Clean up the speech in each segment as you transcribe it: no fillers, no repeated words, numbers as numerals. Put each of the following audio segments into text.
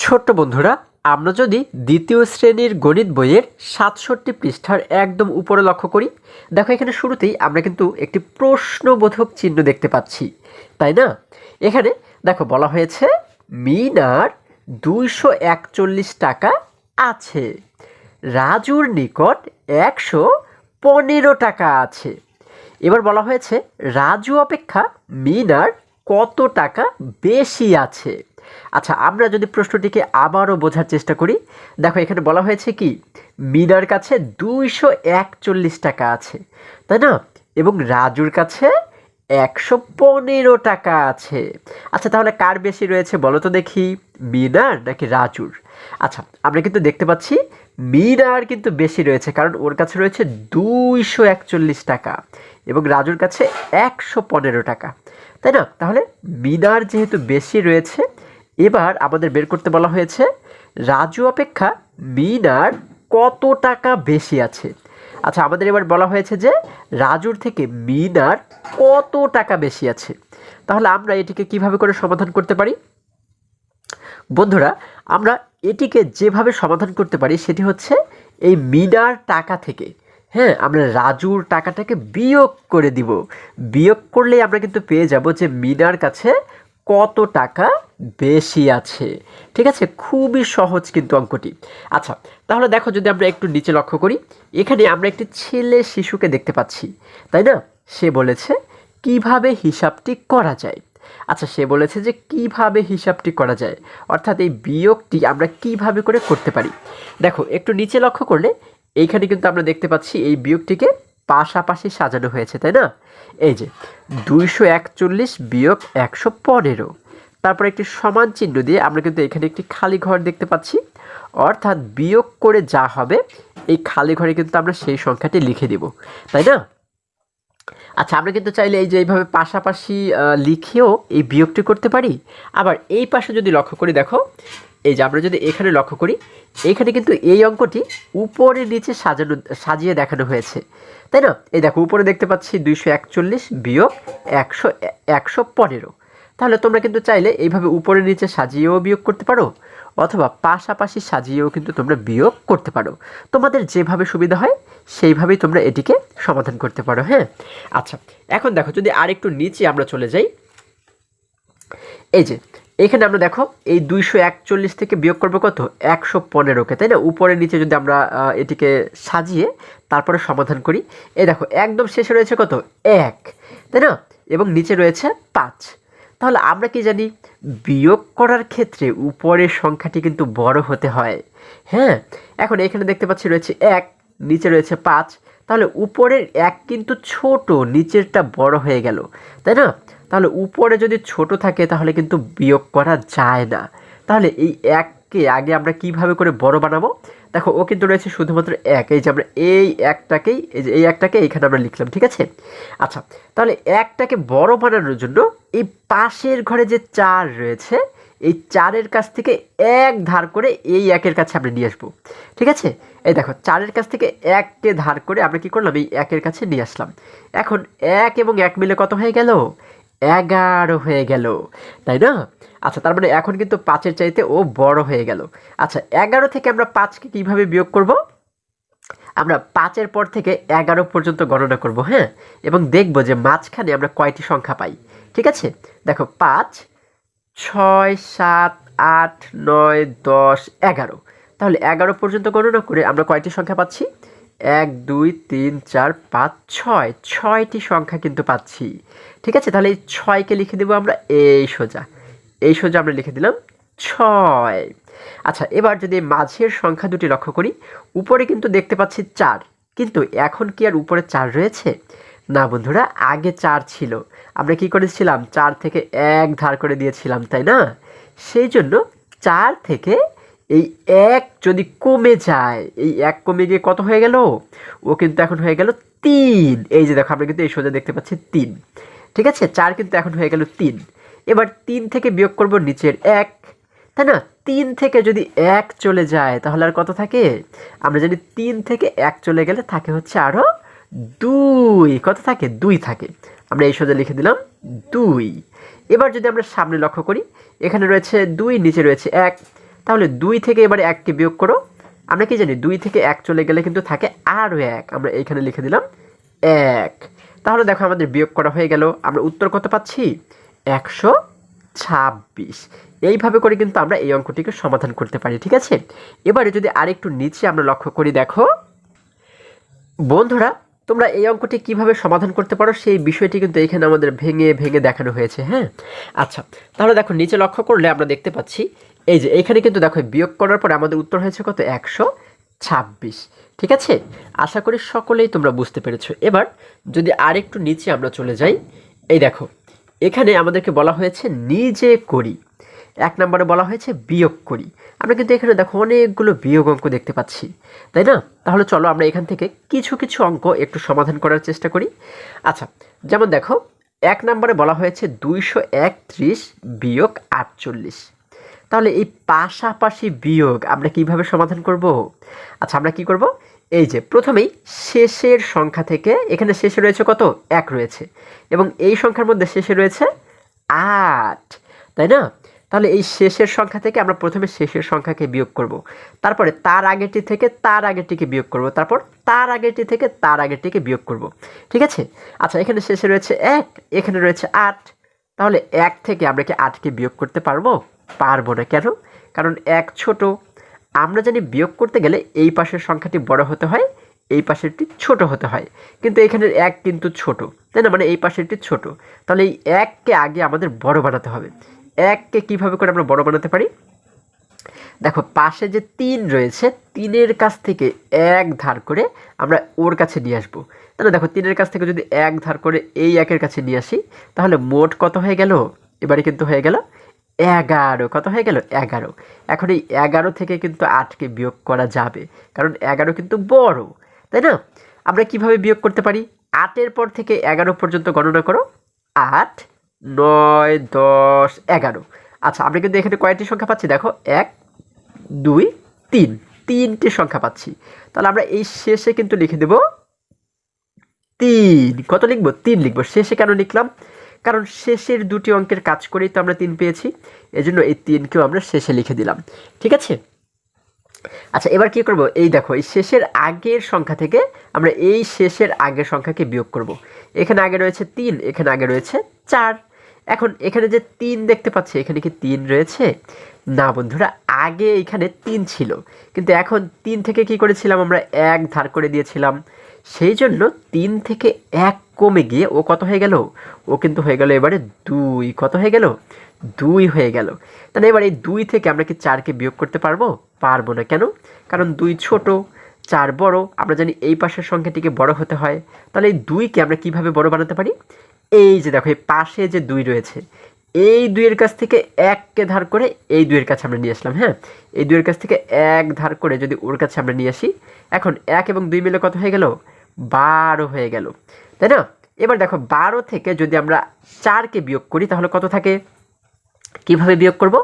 ছোট্ট বন্ধুরা, আমরা যদি দ্বিতীয় শ্রেণীর গণিত বইয়ের ৬৭ পৃষ্ঠার একদম উপরে লক্ষ্য করি, দেখো এখানে শুরুতেই আমরা কিন্তু একটি প্রশ্নবোধক চিহ্ন দেখতে পাচ্ছি, তাই না? এখানে দেখো বলা হয়েছে মিনার ২৪১ টাকা আছে, রাজুর নিকট ১১৫ টাকা আছে। এবার বলা হয়েছে রাজু অপেক্ষা মিনার কত টাকা বেশি আছে। আচ্ছা, আমরা যদি প্রশ্নটিকে আবারও বোঝার চেষ্টা করি, দেখো এখানে বলা হয়েছে কি মিনার কাছে ২৪১ টাকা আছে, তাই না? এবং রাজুর কাছে ১১৫ টাকা আছে। আচ্ছা, তাহলে কার বেশি রয়েছে বলো তো দেখি, মিনার নাকি রাজুর? আচ্ছা, আমরা কিন্তু দেখতে পাচ্ছি মিনার কিন্তু বেশি রয়েছে, কারণ ওর কাছে রয়েছে ২৪১ টাকা এবং রাজুর কাছে ১১৫ টাকা, তাই না? তাহলে মিনার যেহেতু বেশি রয়েছে, এবার আমাদের বের করতে বলা হয়েছে রাজু অপেক্ষা মিনার কত টাকা বেশি আছে। আচ্ছা, আমাদের এবার বলা হয়েছে যে রাজুর থেকে মিনার কত টাকা বেশি আছে। তাহলে আমরা এটিকে কিভাবে করে সমাধান করতে পারি? বন্ধুরা, আমরা এটিকে যেভাবে সমাধান করতে পারি সেটি হচ্ছে এই মিনার টাকা থেকে, হ্যাঁ, আমরা রাজুর টাকাটাকে বিয়োগ করে দিব। বিয়োগ করলে আমরা কিন্তু পেয়ে যাব যে মিনার কাছে কত টাকা বেশি আছে। ঠিক আছে, খুবই সহজ কিন্তু অঙ্কটি। আচ্ছা, তাহলে দেখো যদি আমরা একটু নিচে লক্ষ্য করি, এখানে আমরা একটি ছেলে শিশুকে দেখতে পাচ্ছি, তাই না? সে বলেছে কিভাবে হিসাবটি করা যায়। আচ্ছা, সে বলেছে যে কিভাবে হিসাবটি করা যায়, অর্থাৎ এই বিয়োগটি আমরা কিভাবে করে করতে পারি। দেখো একটু নিচে লক্ষ্য করলে এইখানে কিন্তু আমরা দেখতে পাচ্ছি এই বিয়োগটিকে পাশাপাশি সাজানো হয়েছে, তাই না? এই যে ২৪১ বিয়োগ ১১৫, তারপর একটি সমান চিহ্ন দিয়ে আমরা কিন্তু এখানে একটি খালি ঘর দেখতে পাচ্ছি, অর্থাৎ বিয়োগ করে যা হবে এই খালি ঘরে কিন্তু আমরা সেই সংখ্যাটি লিখে দেব, তাই না? আচ্ছা, আমরা কিন্তু চাইলে এই যে এইভাবে পাশাপাশি লিখেও এই বিয়োগটি করতে পারি। আবার এই পাশে যদি লক্ষ্য করি, দেখো এই যে আমরা যদি এখানে লক্ষ্য করি, এখানে কিন্তু এই অঙ্কটি উপরে নিচে সাজিয়ে দেখানো হয়েছে, তাই না? এই দেখো উপরে দেখতে পাচ্ছি ২৪১ বিয়োগ ১১৫। তাহলে তোমরা কিন্তু চাইলে এইভাবে উপরে নিচে সাজিয়েও বিয়োগ করতে পারো, অথবা পাশাপাশি সাজিয়েও কিন্তু তোমরা বিয়োগ করতে পারো। তোমাদের যেভাবে সুবিধা হয় সেইভাবেই তোমরা এটিকে সমাধান করতে পারো, হ্যাঁ। আচ্ছা, এখন দেখো যদি আরেকটু নিচে আমরা চলে যাই, এই যে এখানে আমরা দেখো এই ২৪১ থেকে বিয়োগ করবো কত, ১১৫কে, তাই না? উপরে নিচে যদি আমরা এটিকে সাজিয়ে তারপরে সমাধান করি, এই দেখো একদম শেষে রয়েছে কত, ১, তাই না? এবং নিচে রয়েছে ৫। তাহলে আমরা কি জানি, বিয়োগ করার ক্ষেত্রে উপরের সংখ্যাটি কিন্তু বড় হতে হয়, হ্যাঁ। এখন এখানে দেখতে পাচ্ছি রয়েছে ১, নিচে রয়েছে ৫, তাহলে উপরের ১ কিন্তু ছোট, নিচেরটা বড় হয়ে গেল, তাই না? তাহলে উপরে যদি ছোট থাকে তাহলে কিন্তু বিয়োগ করা যায় না। তাহলে এই ১কে আগে আমরা কিভাবে করে বড় বানাবো? দেখো ও কিন্তু রয়েছে শুধুমাত্র ১, এই যে আমরা এই ১টাকেই, এই যে এই ১টাকে এইখানে আমরা লিখলাম, ঠিক আছে? আচ্ছা, তাহলে ১টাকে বড় বানানোর জন্য এই পাশের ঘরে যে ৪ রয়েছে, এই ৪-এর কাছ থেকে ১ ধার করে এই ১-এর কাছে আমরা নিয়ে আসবো, ঠিক আছে? এই দেখো ৪-এর কাছ থেকে ১কে ধার করে আমরা কি করলাম, এই ১-এর কাছে নিয়ে আসলাম। এখন ১ এবং ১ মিলে কত হয়ে গেল, ১১ হয়ে গেল, তাই না? আচ্ছা, তার মানে এখন কিন্তু ৫-এর চাইতে ও বড় হয়ে গেল। আচ্ছা, ১১ থেকে আমরা ৫কে কীভাবে বিয়োগ করব? আমরা ৫-এর পর থেকে ১১ পর্যন্ত গণনা করব, হ্যাঁ, এবং দেখব যে মাঝখানে আমরা কয়টি সংখ্যা পাই, ঠিক আছে? দেখো ৫, ৬, ৭, ৮, ৯, ১০, ১১। তাহলে ১১ পর্যন্ত গণনা করে আমরা কয়টি সংখ্যা পাচ্ছি, ১, ২, ৩, ৪, ৫, ৬, ৬টি সংখ্যা কিন্তু পাচ্ছি, ঠিক আছে? তাহলে এই ৬কে লিখে দেবো আমরা এই সোজা, এই সোজা আমরা লিখে দিলাম ৬। আচ্ছা, এবার যদি মাঝের সংখ্যা দুটি লক্ষ্য করি, উপরে কিন্তু দেখতে পাচ্ছি ৪, কিন্তু এখন কি আর উপরে ৪ রয়েছে? না বন্ধুরা, আগে ৪ ছিল, আমরা কি করেছিলাম, ৪ থেকে ১ ধার করে দিয়েছিলাম, তাই না? সেই জন্য ৪ থেকে এই ১ যদি কমে যায়, এই ১ কমে গিয়ে কত হয়ে গেল, ও কিন্তু এখন হয়ে গেল ৩। এই যে দেখো আমরা কিন্তু এই সোজা দেখতে পাচ্ছি ৩, ঠিক আছে? ৪ কিন্তু এখন হয়ে গেল ৩। এবার ৩ থেকে বিয়োগ করব নিচের ১, তাই না? ৩ থেকে যদি ১ চলে যায় তাহলে আর কত থাকে? আমরা জানি ৩ থেকে ১ চলে গেলে থাকে হচ্ছে আরও ২, কত থাকে, ২ থাকে। আমরা এই সোজা লিখে দিলাম ২। এবার যদি আমরা সামনে লক্ষ্য করি, এখানে রয়েছে ২, নিচে রয়েছে ১, তাহলে 2 থেকে এবারে 1কে বিয়োগ করো। আমরা কি জানি 2 থেকে 1 চলে গেলে কিন্তু থাকে আরও 1, আমরা এইখানে লিখে দিলাম 1। তাহলে দেখো আমাদের বিয়োগ করা হয়ে গেল, আমরা উত্তর কত পাচ্ছি 126। এইভাবে করে কিন্তু আমরা এই অঙ্কটিকে সমাধান করতে পারি, ঠিক আছে। এবারে যদি আরেকটু নিচে আমরা লক্ষ্য করি, দেখো বন্ধুরা তোমরা এই অঙ্কটি কিভাবে সমাধান করতে পারো সেই বিষয়টি কিন্তু এখানে আমাদের ভেঙে ভেঙে দেখানো হয়েছে। হ্যাঁ, আচ্ছা তাহলে দেখো নিচে লক্ষ্য করলে আমরা দেখতে পাচ্ছি এই যে এখানে কিন্তু দেখো বিয়োগ করার পরে আমাদের উত্তর হয়েছে কত 126, ঠিক আছে। আশা করি সকলেই তোমরা বুঝতে পেরেছো। এবার যদি আরেকটু নিচে আমরা চলে যাই, এই দেখো এখানে আমাদেরকে বলা হয়েছে নিজে করি, 1 নম্বরে বলা হয়েছে বিয়োগ করি। আমরা কিন্তু এখানে দেখো অনেকগুলো বিয়োগ অঙ্ক দেখতে পাচ্ছি, তাই না। তাহলে চলো আমরা এখান থেকে কিছু কিছু অঙ্ক একটু সমাধান করার চেষ্টা করি। আচ্ছা, যেমন দেখো 1 নম্বরে বলা হয়েছে 231 বিয়োগ 48। তাহলে এই পাশাপাশি বিয়োগ আমরা কিভাবে সমাধান করব? আচ্ছা আমরা কি করব, এই যে প্রথমেই শেষের সংখ্যা থেকে, এখানে শেষে রয়েছে কত 1 রয়েছে, এবং এই সংখ্যার মধ্যে শেষে রয়েছে 8, তাই না। তাহলে এই শেষের সংখ্যা থেকে আমরা প্রথমে শেষের সংখ্যাকে বিয়োগ করব, তারপরে তার আগেরটি থেকে তার আগেরটিকে বিয়োগ করব, তারপর তার আগেরটি থেকে তার আগেরটিকে বিয়োগ করব, ঠিক আছে। আচ্ছা এখানে শেষে রয়েছে 1, এখানে রয়েছে 8, তাহলে 1 থেকে আমরা কি 8কে বিয়োগ করতে পারবো? পারবো না। কেন? কারণ 1 ছোট। আমরা জানি বিয়োগ করতে গেলে এই পাশের সংখ্যাটি বড় হতে হয়, এই পাশেরটি ছোট হতে হয়, কিন্তু এখানের 1 কিন্তু ছোট, তাই না, মানে এই পাশেরটি ছোট। তাহলে এই 1কে আগে আমাদের বড় বানাতে হবে। 1কে কীভাবে করে আমরা বড় বানাতে পারি? দেখো পাশে যে 3 রয়েছে, 3-এর কাছ থেকে 1 ধার করে আমরা ওর কাছে নিয়ে আসবো, তাহলে দেখো 3-এর কাছ থেকে যদি 1 ধার করে এই 1-এর কাছে নিয়ে আসি, তাহলে মোট কত হয়ে গেল? এবারে কিন্তু হয়ে গেল 11। কত হয়ে গেল? 11। এখন এই 11 থেকে কিন্তু 8কে বিয়োগ করা যাবে, কারণ 11 কিন্তু বড়, তাই না। আমরা কিভাবে বিয়োগ করতে পারি? 8-এর পর থেকে 11 পর্যন্ত গণনা করো, 8, 9, 10, 11। আচ্ছা আমরা কিন্তু এখানে কয়টি সংখ্যা পাচ্ছি? দেখো 1, 2, 3, 3টি সংখ্যা পাচ্ছি। তাহলে আমরা এই শেষে কিন্তু লিখে দেব 3। কত লিখব? 3 লিখব। শেষে কেন লিখলাম? কারণ শেষের দুটি অঙ্কের কাজ করেই তো আমরা 3 পেয়েছি, এজন্য এই 3কেও আমরা শেষে লিখে দিলাম, ঠিক আছে। আচ্ছা এবার কি করব? এই দেখো এই শেষের আগের সংখ্যা থেকে আমরা এই শেষের আগের সংখ্যাকে বিয়োগ করব। এখানে আগে রয়েছে 3, এখানে আগে রয়েছে 4। এখন এখানে যে 3 দেখতে পাচ্ছি, এখানে কি 3 রয়েছে? না বন্ধুরা, আগে এখানে 3 ছিল, কিন্তু এখন 3 থেকে কি করেছিলাম আমরা? 1 ধার করে দিয়েছিলাম, সেই জন্য 3 থেকে 1 কমে গিয়ে ও কত হয়ে গেল? ও কিন্তু হয়ে গেল এবারে 2। কত হয়ে গেল? 2 হয়ে গেল। তাহলে এবার এই 2 থেকে আমরা কি 4কে বিয়োগ করতে পারবো? পারবো না। কেন? কারণ 2 ছোট, 4 বড়। আমরা জানি এই পাশের সংখ্যাটিকে বড় হতে হয়। তাহলে এই 2কে আমরা কিভাবে বড় বানাতে পারি? এই যে দেখো এই পাশে যে 2 রয়েছে, এই 2-এর কাছ থেকে 1কে ধার করে এই 2-এর কাছে আমরা নিয়ে আসলাম। হ্যাঁ, এই 2-এর কাছ থেকে 1 ধার করে যদি ওর কাছে আমরা নিয়ে আসি, এখন 1 এবং 2 মিলে কত হয়ে গেল? 12 হয়ে গেল, তাই না। এবার দেখো 12 থেকে যদি আমরা 4কে বিয়োগ করি তাহলে কত থাকে? কিভাবে বিয়োগ করব?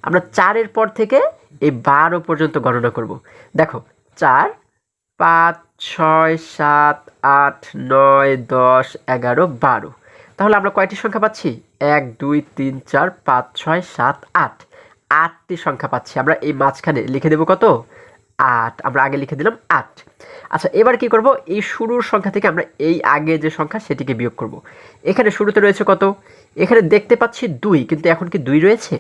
আমরা 4-এর পর থেকে এই 12 পর্যন্ত গণনা করব। দেখো 4, 5, 6, 7, 8, 9, 10, 11, 12। তাহলে আমরা কয়টি সংখ্যা পাচ্ছি? 1, 2, 3, 4, 5, 6, 7, 8। 8টি সংখ্যা পাচ্ছি। আমরা এই মাঝখানে লিখে দেব কত? 8। আমরা আগে লিখে দিলাম 8। আচ্ছা এবার কি করব? এই শুরুর সংখ্যা থেকে আমরা এই আগে যে সংখ্যা সেটিকে বিয়োগ করব। এখানে শুরুতে রয়েছে কত? এখানে দেখতে পাচ্ছি 2, কিন্তু এখন কি 2 রয়েছে?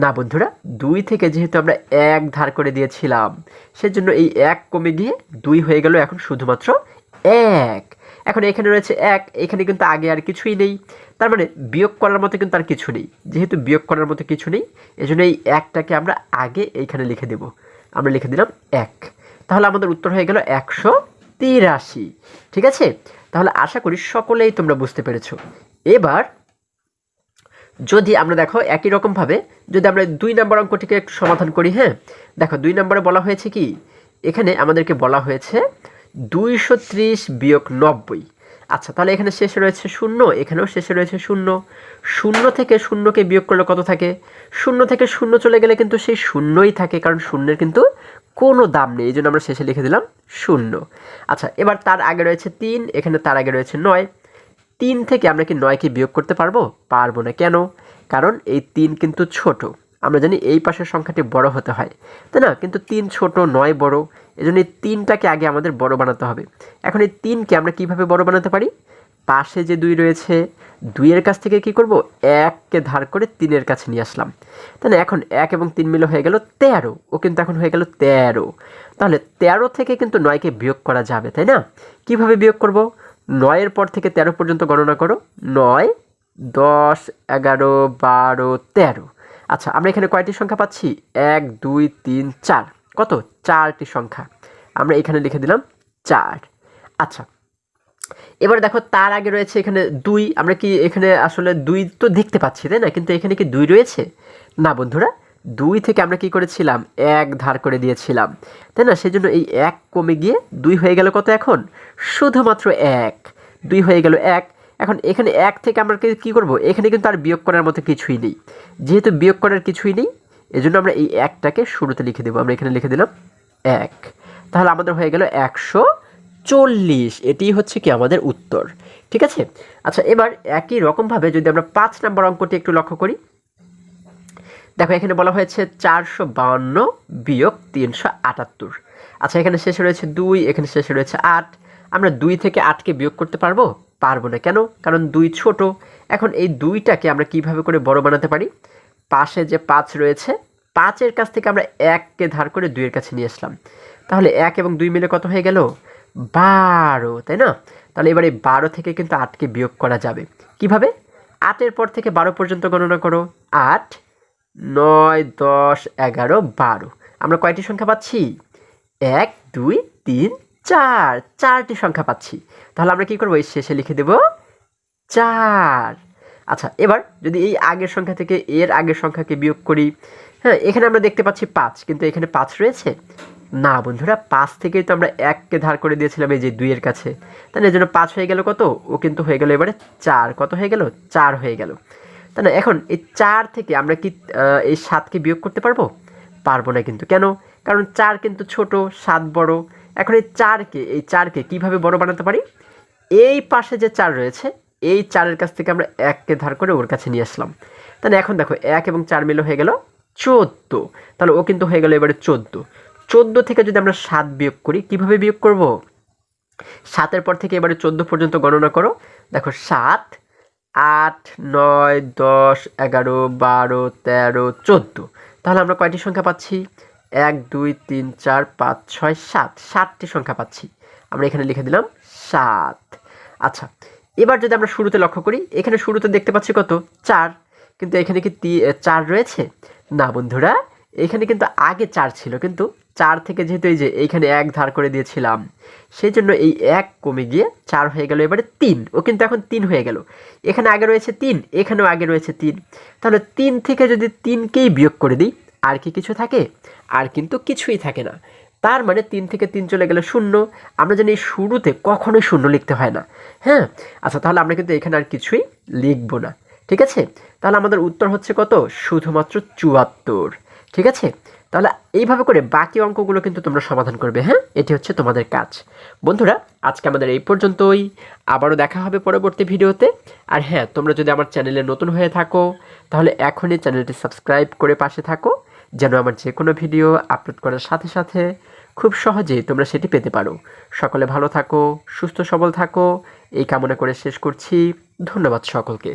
না বন্ধুরা, 2 থেকে যেহেতু আমরা 1 ধার করে দিয়েছিলাম, সেজন্য এই 1 কমে গিয়ে 2 হয়ে গেল এখন শুধুমাত্র 1। এখন এখানে রয়েছে 1, এখানে কিন্তু আগে আর কিছুই নেই, তার মানে বিয়োগ করার মতো কিন্তু আর কিছু নেই। যেহেতু বিয়োগ করার মতো কিছু নেই, এজন্য এই 1টাকে আমরা আগে এইখানে লিখে দেব। আমরা লিখে দিলাম 1। তাহলে আমাদের উত্তর হয়ে গেল 183, ঠিক আছে। তাহলে আশা করি সকলেই তোমরা বুঝতে পেরেছো। এবার যদি আমরা দেখো একই রকমভাবে যদি আমরা 2 নম্বর অঙ্কটিকে একটু সমাধান করি। হ্যাঁ, দেখো 2 নম্বরে বলা হয়েছে কি? এখানে আমাদেরকে বলা হয়েছে 230 বিয়োগ 90। আচ্ছা তাহলে এখানে শেষে রয়েছে 0, এখানেও শেষে রয়েছে 0। 0 থেকে 0কে বিয়োগ করলে কত থাকে? 0 থেকে 0 চলে গেলে কিন্তু সেই 0ই থাকে, কারণ 0-এর কিন্তু কোনো দাম নেই, এই জন্য আমরা শেষে লিখে দিলাম 0। আচ্ছা এবার তার আগে রয়েছে 3, এখানে তার আগে রয়েছে 9। 3 থেকে আমরা কি 9কে বিয়োগ করতে পারবো? পারবো না। কেন? কারণ এই 3 কিন্তু ছোট। আমরা জানি এই পাশের সংখ্যাটি বড় হতে হয়, তাই না? কিন্তু 3 ছোট, 9 বড়, এজন্য এই 3টাকে আগে আমাদের বড় বানাতে হবে। এখন এই 3কে আমরা কিভাবে বড় বানাতে পারি? পাশে যে 2 রয়েছে, 2 এর কাছ থেকে কি করব? 1কে ধার করে 3 এর কাছে নিয়ে আসলাম, তাই না? এখন 1 এবং 3 মিলে হয়ে গেল 13, ও কিন্তু এখন হয়ে গেল 13। তাহলে 13 থেকে কিন্তু 9কে বিয়োগ করা যাবে, তাই না? কিভাবে বিয়োগ করব? 9 এর পর থেকে 13 পর্যন্ত গণনা করো। 9, 10, 11, 12, 13। আচ্ছা, আমরা এখানে কয়টি সংখ্যা পাচ্ছি? 1, 2, 3, 4। কত? 4টি সংখ্যা। আমরা এখানে লিখে দিলাম 4। আচ্ছা, এবার দেখো তার আগে রয়েছে এখানে 2। আমরা কি এখানে আসলে 2 তো দেখতে পাচ্ছি, তাই না? কিন্তু এখানে কি 2 রয়েছে? না বন্ধুরা, 2 থেকে আমরা কি করেছিলাম? 1 ধার করে দিয়েছিলাম, তাই না? সেজন্য এই 1 কমে গিয়ে 2 হয়ে গেল কত এখন? শুধুমাত্র 1। 2 হয়ে গেল 1। এখন এখানে 1 থেকে আমরা কি করব? এখানে কিন্তু আর বিয়োগ করার মতো কিছুই নেই। যেহেতু বিয়োগ করার কিছুই নেই, এজন্য আমরা এই 1টাকে শুরুতে লিখে দেব। আমরা এখানে লিখে দিলাম 1। তাহলে আমাদের হয়ে গেল 140। এটি হচ্ছে কি আমাদের উত্তর, ঠিক আছে? আচ্ছা, এবার একই রকমভাবে যদি আমরা 5 নম্বর অঙ্কটি একটু লক্ষ্য করি, দেখো এখানে বলা হয়েছে 452 বিয়োগ 378। আচ্ছা, এখানে শেষে রয়েছে 2, এখানে শেষে রয়েছে 8। আমরা 2 থেকে 8কে বিয়োগ করতে পারবো? পারবো না। কেন? কারণ 2 ছোট। এখন এই 2টাকে আমরা কিভাবে করে বড় বানাতে পারি? পাশে যে 5 রয়েছে, 5 এর কাছ থেকে আমরা 1কে ধার করে 2 এর কাছে নিয়ে আসলাম। তাহলে 1 এবং 2 মিলে কত হয়ে গেল? 12, তাই না? তাহলে এবার এই 12 থেকে কিন্তু 8কে বিয়োগ করা যাবে। কিভাবে? 8 এর পর থেকে 12 পর্যন্ত গণনা করো। 8, 9, 10, 11, 12। আমরা কয়টি সংখ্যা পাচ্ছি? 1, 2, 3, 4। 4টি সংখ্যা পাচ্ছি। তাহলে আমরা কি করব? এই শেষে লিখে দেব 4। আচ্ছা, এবার যদি এই আগের সংখ্যা থেকে এর আগের সংখ্যাকে বিয়োগ করি, হ্যাঁ, এখানে আমরা দেখতে পাচ্ছি 5, কিন্তু এখানে 5 রয়েছে না বন্ধুরা। 5 থেকেই তো আমরা 1কে ধার করে দিয়েছিলাম এই যে 2 এর কাছে, তাহলে এর জন্য 5 হয়ে গেল কত? ও কিন্তু হয়ে গেল এবারে 4। কত হয়ে গেল? 4 হয়ে গেল, তাই না? এখন এই 4 থেকে আমরা কি এই 7কে বিয়োগ করতে পারবো? পারবো না। কিন্তু কেন? কারণ 4 কিন্তু ছোট, 7 বড়। এখন এই 4কে কিভাবে বড় বানাতে পারি? এই পাশে যে 4 রয়েছে, এই 4 এর কাছ থেকে আমরা 1কে ধার করে ওর কাছে নিয়ে আসলাম, তাহলে এখন দেখো 1 এবং 4 মিলে হয়ে গেল 14। তাহলে ও কিন্তু হয়ে গেল এবারে 14। 14 থেকে যদি আমরা 7 বিয়োগ করি, কিভাবে বিয়োগ করব? 7 এর পর থেকে এবারে 14 পর্যন্ত গণনা করো। দেখো 7, 8, 9, 10, 11, 12, 13, 14। তাহলে আমরা কয়টি সংখ্যা পাচ্ছি? 1, 2, 3, 4, 5, 6, 7। 7টি সংখ্যা পাচ্ছি। আমরা এখানে লিখে দিলাম 7। আচ্ছা, এবার যদি আমরা শুরুতে লক্ষ্য করি, এখানে শুরুতে দেখতে পাচ্ছি কত? 4। কিন্তু এখানে কি 4 রয়েছে? না বন্ধুরা, এখানে কিন্তু আগে 4 ছিল, কিন্তু 4 থেকে যেহেতু এই যে এইখানে 1 ধার করে দিয়েছিলাম, সেই জন্য এই 1 কমে গিয়ে 4 হয়ে গেল এবারে 3। ও কিন্তু এখন 3 হয়ে গেল। এখানে আগে রয়েছে 3, এখানেও আগে রয়েছে 3। তাহলে 3 থেকে যদি 3কেই বিয়োগ করে দিই, আর কি কিছু থাকে? আর কিন্তু কিছুই থাকে না। তার মানে 3 থেকে 3 চলে গেলে 0। আমরা জানি শুরুতে কখনোই 0 লিখতে হয় না, হ্যাঁ? আচ্ছা, তাহলে আমরা কিন্তু এখানে আর কিছুই লিখব না, ঠিক আছে? তাহলে আমাদের উত্তর হচ্ছে কত? শুধুমাত্র 74, ঠিক আছে? তাহলে এইভাবে করে বাকি অঙ্কগুলো কিন্তু তোমরা সমাধান করবে, হ্যাঁ? এটি হচ্ছে তোমাদের কাজ। বন্ধুরা, আজকে আমাদের এই পর্যন্তই। আবারও দেখা হবে পরবর্তী ভিডিওতে। আর হ্যাঁ, তোমরা যদি আমার চ্যানেলে নতুন হয়ে থাকো, তাহলে এখনই চ্যানেলটি সাবস্ক্রাইব করে পাশে থাকো, যেন আমার যে কোনো ভিডিও আপলোড করার সাথে সাথে খুব সহজেই তোমরা সেটি পেতে পারো। সকলে ভালো থাকো, সুস্থ সবল থাকো, এই কামনা করে শেষ করছি। ধন্যবাদ সকলকে।